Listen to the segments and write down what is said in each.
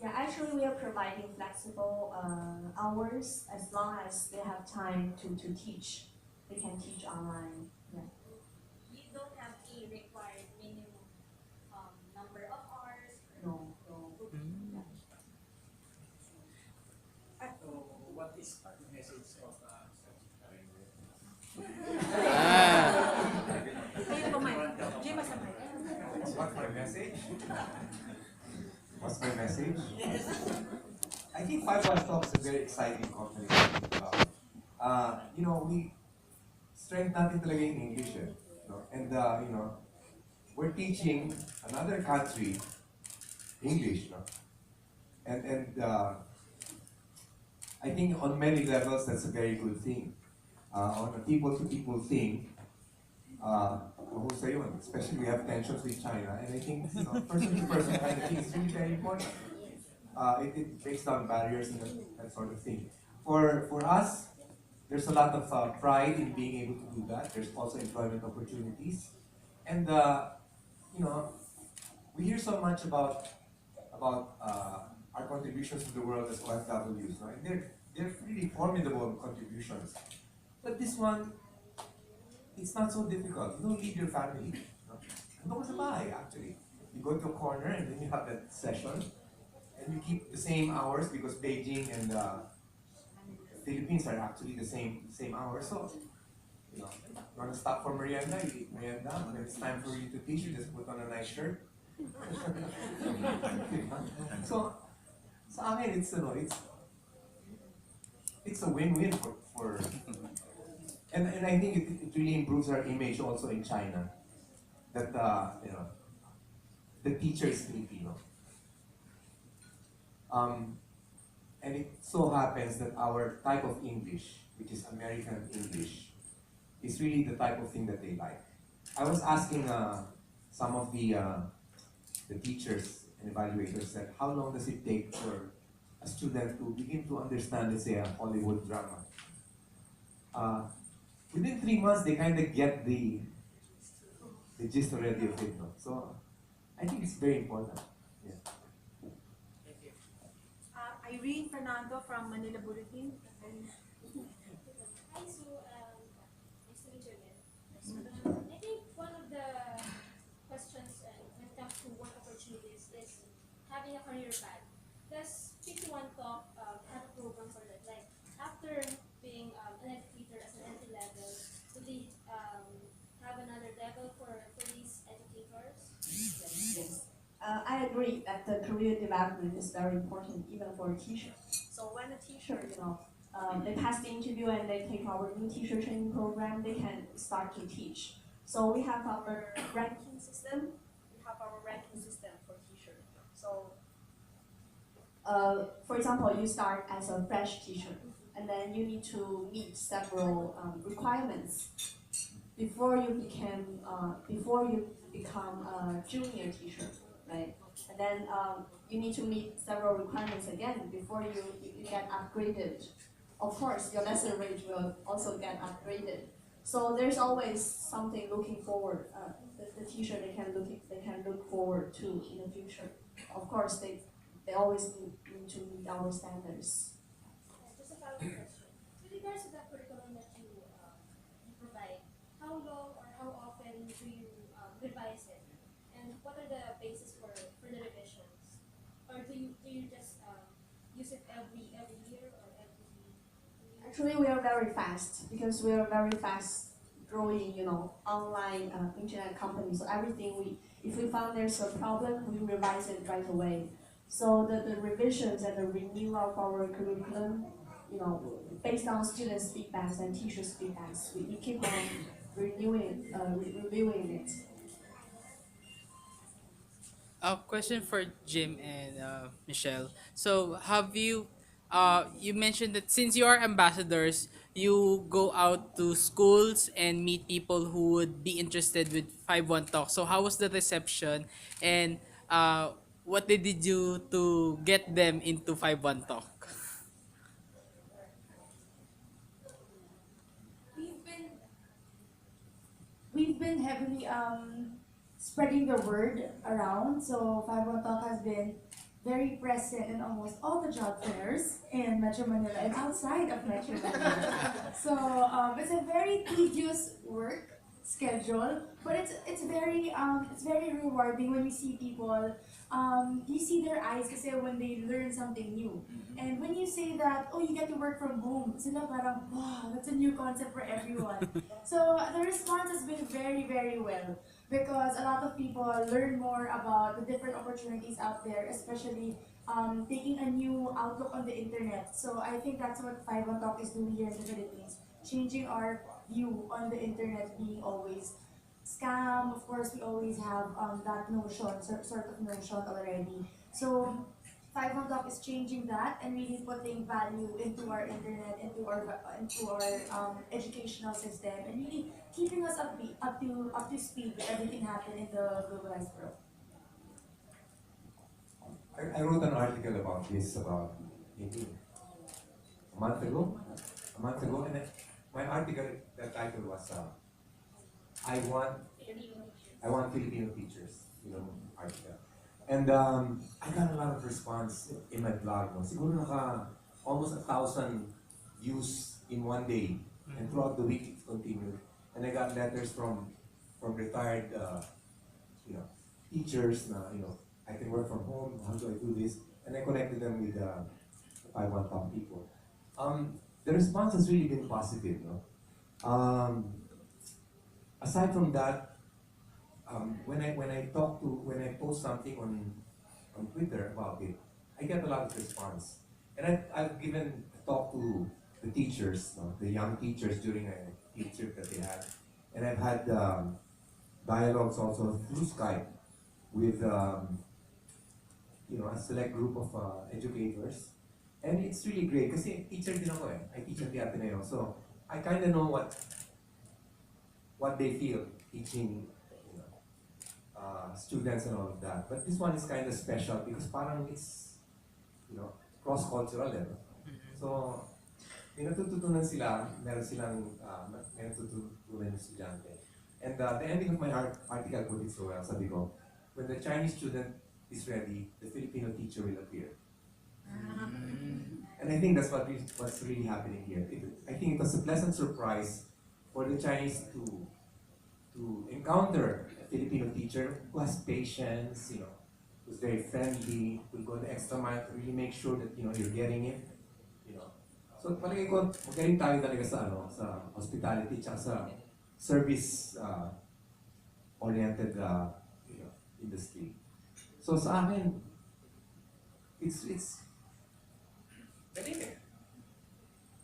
Yeah, actually we are providing flexible hours as long as they have time to teach. They can teach online. Yeah. You don't have a required minimum number of hours. No, no. Mm. Yeah. So, what is the message of Ah. Ayun po, Mike. Jim, mas Mike. What's my message? What's my message? I think 5-1 Talk is a very exciting company to think about. We strength natin talaga yung English, eh. And we're teaching another country English, no? And I think on many levels that's a very good thing. On a people-to-people thing, mahusay yun. Especially we have tensions with China, and I think person-to-person kind of thing is really very important. It breaks down barriers and that sort of thing. For us, there's a lot of pride in being able to do that. There's also employment opportunities, and you know, we hear so much about our contributions to the world as OFWs, right? They're really formidable contributions. But this one, it's not so difficult. You don't leave your family. No? Ano ka sa bahay, actually. You go to a corner and then you have that session, and you keep the same hours because Beijing and Philippines are actually the same hours. So, you want to stop for merienda, you eat merienda. When it's time for you to teach, you just put on a nice shirt. so, sa akin, it's a win-win for and I think it really improves our image also in China. That the teacher is Filipino. Um, and it so happens that our type of English, which is American English, is really the type of thing that they like. I was asking some of the teachers and evaluators that how long does it take for a student to begin to understand, let's say, a Hollywood drama? Uh, Within 3 months, they kind of get the gist already of it. No? So I think it's very important. Yeah. Irene Fernando from Manila Bulletin. Hi, Sue. Nice to meet you again. I think one of the questions when it comes to work opportunities is having a career path. Does 51 Talk have a program for that? Like, after being an educator as an entry level, do they have another level for these educators? Yes. I agree that the career development is very important even for a teacher. So when a teacher, they pass the interview and they take our new teacher training program, they can start to teach. So we have our ranking system. We have our ranking system for teacher. So, for example, you start as a fresh teacher, and then you need to meet several requirements before you become a junior teacher, right? And then you need to meet several requirements again before you get upgraded. Of course, your lesson rate will also get upgraded. So there's always something looking forward. The teacher they can look forward to in the future. Of course, they always need to meet our standards. Just a follow-up question. With regards to the curriculum that you provide, how long or how often do you revise it? And what are the basis for the revisions? Or do you just use it every year or every year? Actually, we are very fast because we are very fast growing, online internet company. So if we found there's a problem, we revise it right away. So the revisions and the renewal of our curriculum, based on students' feedbacks and teachers' feedbacks, we keep on reviewing it. A question for Jim and Michelle. So, you mentioned that since you are ambassadors, you go out to schools and meet people who would be interested with 5-1 Talk. So, how was the reception, and what did you do to get them into 5-1 Talk? We've been we've been heavily spreading the word around. So 5 Talk has been very present in almost all the job fairs in Metro Manila and outside of Metro Manila. So it's a very tedious work schedule, but it's very rewarding when we see people. You see their eyes kasi when they learn something new. And when you say that, oh, you get to work from home, sila parang, wow, that's a new concept for everyone. So the response has been very, very well because a lot of people learn more about the different opportunities out there, especially taking a new outlook on the internet. So I think that's what 5 on Talk is doing here in the Philippines, changing our view on the internet being always scam. Of course, we always have that notion, sort of notion already. So 5 on Talk is changing that and really putting value into our internet, into our educational system, and really keeping us up to speed with everything happening in the globalized world. I wrote an article about this about maybe a month ago. And my article, the title was I want I want Filipino teachers, article. And I got a lot of response in my blog. No? Siguro almost 1,000 views in one day. And throughout the week it continued. And I got letters from retired teachers na, I can work from home, how do I do this? And I connected them with the 5 Top people. The response has really been positive. No? Aside from that, when I post something on Twitter about it, I get a lot of response. And I've given a talk to the teachers, the young teachers during a field trip that they had. And I've had dialogues also through Skype with a select group of educators. And it's really great kasi teacher din ako eh. I teach at the Ateneo. So I kind of know what they feel teaching students and all of that. But this one is kind of special because parang it's cross-cultural eh. So may natututunan sila, meron silang may natututunan yung estudyante. And the ending of my article put it so well, sabi ko, when the Chinese student is ready, the Filipino teacher will appear. And I think that's what's really happening here. I think it was a pleasant surprise for the Chinese to encounter a Filipino teacher who has patience, who's very friendly, will go the extra mile to really make sure that you're getting it. So palagay ko, magaling tayo talaga sa hospitality tsaka sa service oriented industry. So sa akin, it's galing eh.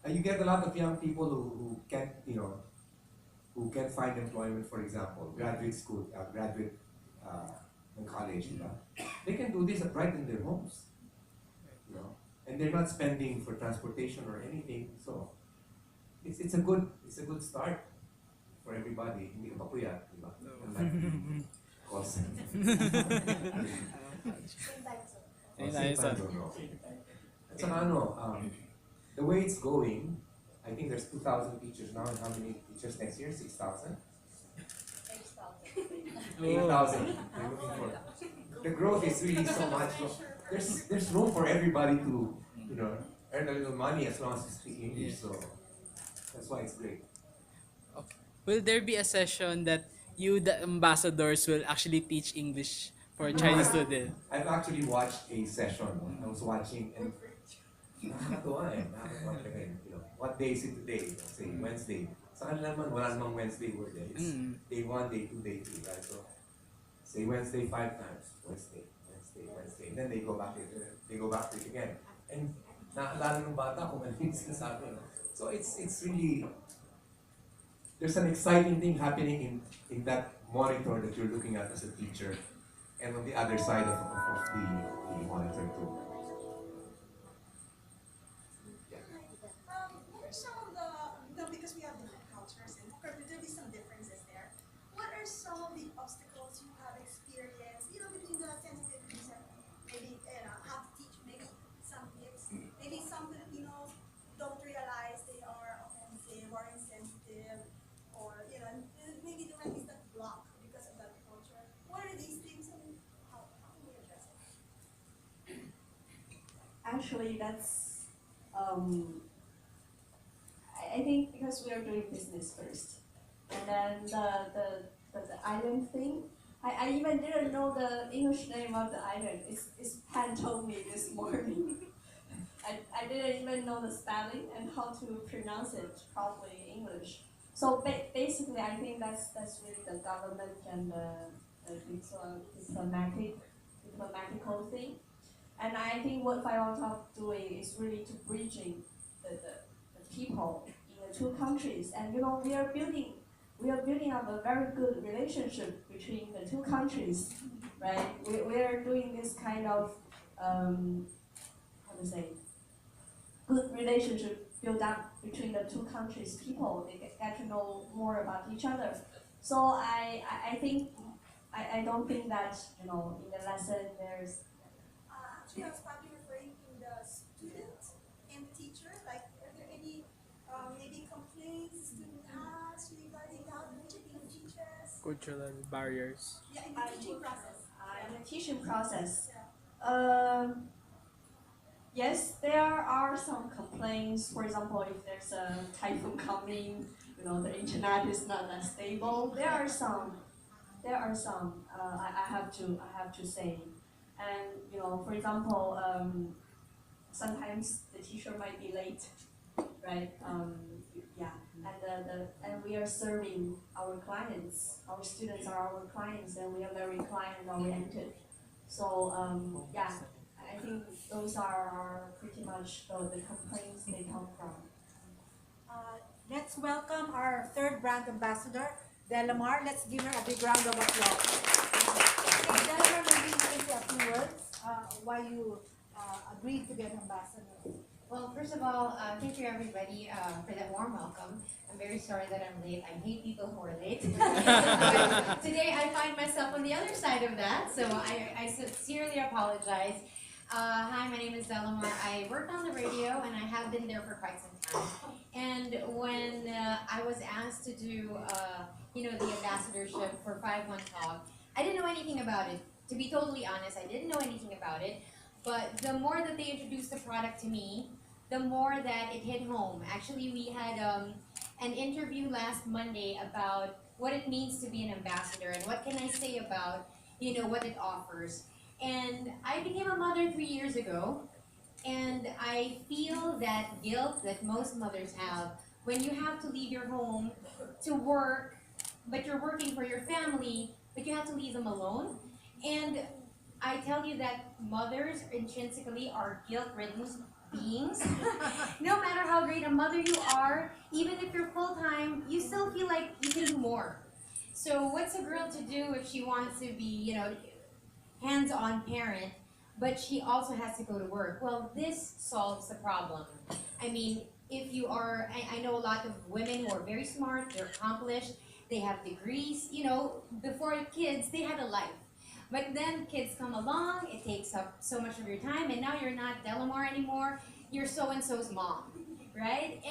You get a lot of young people who can't find employment, for example, graduate school, graduate in college, they can do this right in their homes, and they're not spending for transportation or anything. So it's a good start for everybody. Hindi ka papuyat, di ba? Cost. At saka the way it's going, I think there's 2,000 teachers now, and how many teachers next year? 6,000? 8,000. They're looking for. The growth is really so much. So there's room for everybody to earn a little money as long as you speak English. So that's why it's great. Okay. Will there be a session that you, the ambassadors, will actually teach English for Chinese students? I've actually watched a session. I was watching and nakakatuwa eh. Nakakatuwa talaga eh. What day is it today? Say Wednesday. Sa kanila naman, wala namang Wednesday word eh. It's day 1, day 2, day 3, right? So say Wednesday 5 times. Wednesday. And then they go back to it again. And naalala ng bata kung ano yung sinasabi. So it's really, there's an exciting thing happening in that monitor that you're looking at as a teacher, and on the other side of the monitor too. What are some of because we have different cultures and there will be some differences there. What are some of the obstacles you have experienced, between the sensitivities and maybe how to teach maybe some kids, maybe some Filipinos don't realize they are offensive or insensitive, or maybe there might be that block because of that culture. What are these things and how can we address it? actually that's I think because we are doing business first, and then the island thing. I even didn't know the English name of the island. It's Pan told me this morning. I didn't even know the spelling and how to pronounce it properly in English. So basically, I think that's really the government and the diplomatical thing. And I think what Five Talk doing is really to bridging the people in the two countries. And you know, we are building up a very good relationship between the two countries, right? We are doing this kind of how to say good relationship build up between the two countries people. They get to know more about each other. So I think I don't think that, you know, in the lesson there's Actually, I was probably referring to the student and the teacher. Like, are there any maybe complaints the student has regarding how the Filipino teachers? Cultural barriers. Yeah, in the teaching process. in the teaching process. Yeah. Yes, there are some complaints. For example, if there's a typhoon coming, you know, the internet is not that stable. There are some. There are some. I have to say, and you know, for example, sometimes the teacher might be late, right? Yeah, and we are serving our clients. Our students are our clients, and we are very client oriented. So yeah, I think those are pretty much the complaints they come from. Let's welcome our third brand ambassador, Delamar. Let's give her a big round of applause. Okay, Delamar, maybe you can say a few words why you agreed to be an ambassador. Well, first of all, thank you everybody for that warm welcome. I'm very sorry that I'm late. I hate people who are late. But today I find myself on the other side of that, so I sincerely apologize. Hi, my name is Delamar. I work on the radio and I have been there for quite some time. And when I was asked to do, the ambassadorship for 5-1 Talk, I didn't know anything about it. To be totally honest, I didn't know anything about it. But the more that they introduced the product to me, the more that it hit home. Actually, we had an interview last Monday about what it means to be an ambassador and what can I say about, what it offers. And I became a mother 3 years ago, and I feel that guilt that most mothers have when you have to leave your home to work, but you're working for your family, but you have to leave them alone. And I tell you that mothers intrinsically are guilt-ridden beings. No matter how great a mother you are, even if you're full-time, you still feel like you can do more. So what's a girl to do if she wants to be, hands-on parent, but she also has to go to work? Well, this solves the problem. I mean, if you are, I know a lot of women who are very smart, they're accomplished, they have degrees, before kids, they had a life. But then kids come along, it takes up so much of your time, and now you're not Delamar anymore, you're so-and-so's mom, right?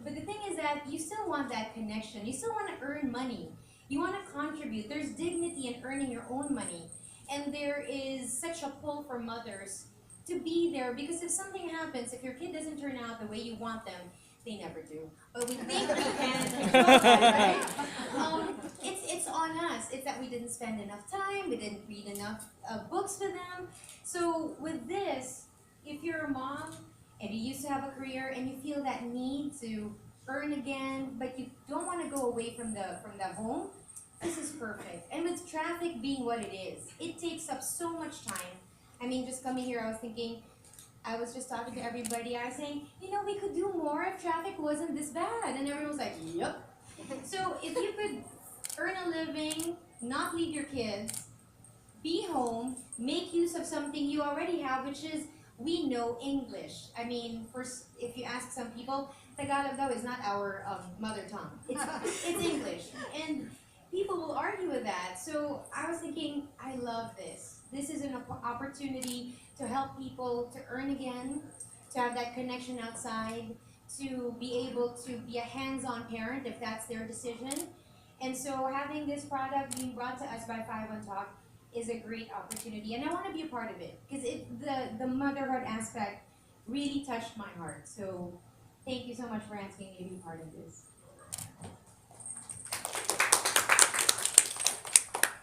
But the thing is that you still want that connection, you still want to earn money, you want to contribute, there's dignity in earning your own money. And there is such a pull for mothers to be there, because if something happens, if your kid doesn't turn out the way you want them, they never do. But we think we can control that, right? It's on us. It's that we didn't spend enough time, we didn't read enough books for them. So with this, if you're a mom and you used to have a career and you feel that need to earn again, but you don't want to go away from the home, this is perfect. And with traffic being what it is, it takes up so much time. I mean, just coming here, I was just talking to everybody. I was saying, we could do more if traffic wasn't this bad. And everyone was like, yep. So if you could earn a living, not leave your kids, be home, make use of something you already have, which is we know English. I mean, first, if you ask some people, Tagalog though is not our mother tongue. It's English. And people will argue with that. So I was thinking, I love this. This is an opportunity to help people to earn again, to have that connection outside, to be able to be a hands-on parent if that's their decision. And so having this product being brought to us by 5-1 Talk is a great opportunity. And I want to be a part of it, because the motherhood aspect really touched my heart. So thank you so much for asking me to be part of this.